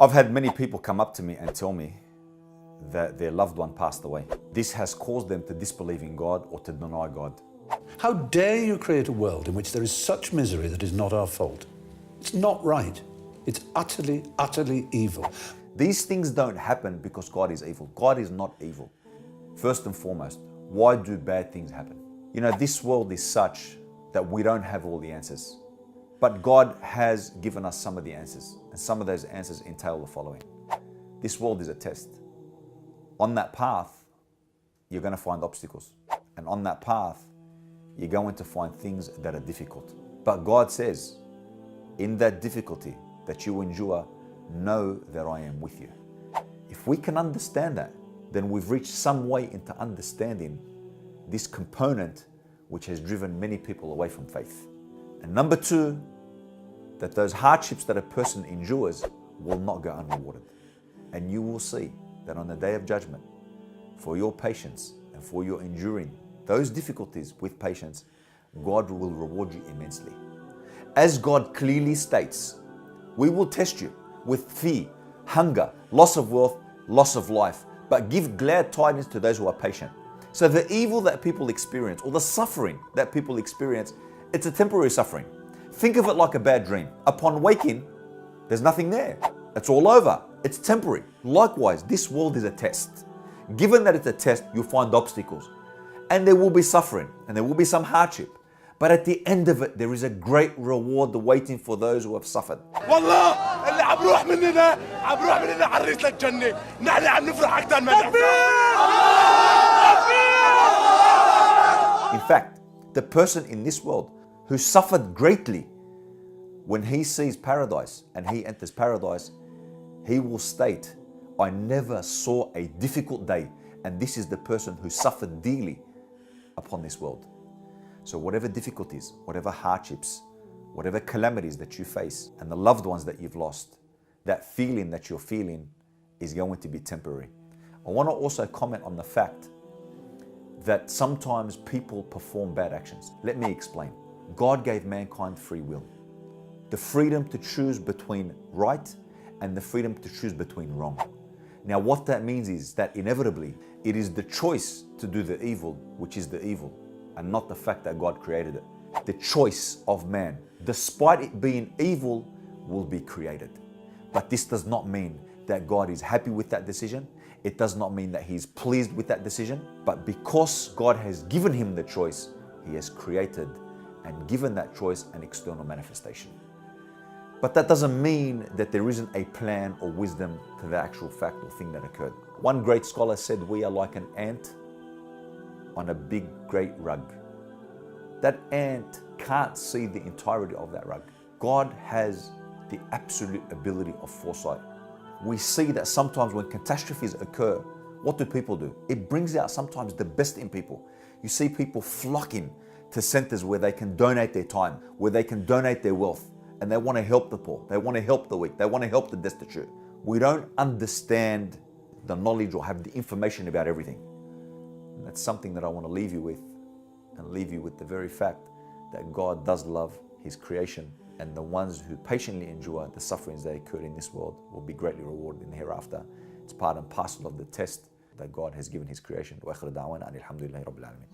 I've had many people come up to me and tell me that their loved one passed away. This has caused them to disbelieve in God or to deny God. How dare you create a world in which there is such misery that is not our fault? It's not right. It's utterly, utterly evil. These things don't happen because God is evil. God is not evil. First and foremost, why do bad things happen? You know, this world is such that we don't have all the answers. But God has given us some of the answers, and some of those answers entail the following. This world is a test. On that path, you're going to find obstacles. And on that path, you're going to find things that are difficult. But God says, in that difficulty that you endure, know that I am with you. If we can understand that, then we've reached some way into understanding this component which has driven many people away from faith. And number two, that those hardships that a person endures will not go unrewarded. And you will see that on the day of judgment, for your patience and for your enduring those difficulties with patience, God will reward you immensely. As God clearly states, we will test you with fear, hunger, loss of wealth, loss of life, but give glad tidings to those who are patient. So the evil that people experience, or the suffering that people experience, it's a temporary suffering. Think of it like a bad dream. Upon waking, there's nothing there. It's all over. It's temporary. Likewise, this world is a test. Given that it's a test, you'll find obstacles. And there will be suffering, and there will be some hardship. But at the end of it, there is a great reward waiting for those who have suffered. والله اللي عم بروح مننا عريس للجنة، نحن عم نفرح أكثر ما In fact, the person in this world who suffered greatly, when he sees paradise and he enters paradise, he will state, I never saw a difficult day, and this is the person who suffered dearly upon this world. So whatever difficulties, whatever hardships, whatever calamities that you face, and the loved ones that you've lost, that feeling that you're feeling is going to be temporary. I want to also comment on the fact that sometimes people perform bad actions. Let me explain. God gave mankind free will. The freedom to choose between right and the freedom to choose between wrong. Now what that means is that inevitably it is the choice to do the evil which is the evil, and not the fact that God created it. The choice of man, despite it being evil, will be created. But this does not mean that God is happy with that decision. It does not mean that He's pleased with that decision. But because God has given him the choice, He has created and given that choice an external manifestation. But that doesn't mean that there isn't a plan or wisdom to the actual fact or thing that occurred. One great scholar said, we are like an ant on a big, great rug. That ant can't see the entirety of that rug. God has the absolute ability of foresight. We see that sometimes when catastrophes occur, what do people do? It brings out sometimes the best in people. You see people flocking to centers where they can donate their time, where they can donate their wealth, and they want to help the poor, they want to help the weak, they want to help the destitute. We don't understand the knowledge or have the information about everything. And that's something that I want to leave you with, and leave you with the very fact that God does love His creation, and the ones who patiently endure the sufferings that occur in this world will be greatly rewarded in the hereafter. It's part and parcel of the test that God has given His creation. وآخر دعوانا أن الحمد لله رب العالمين.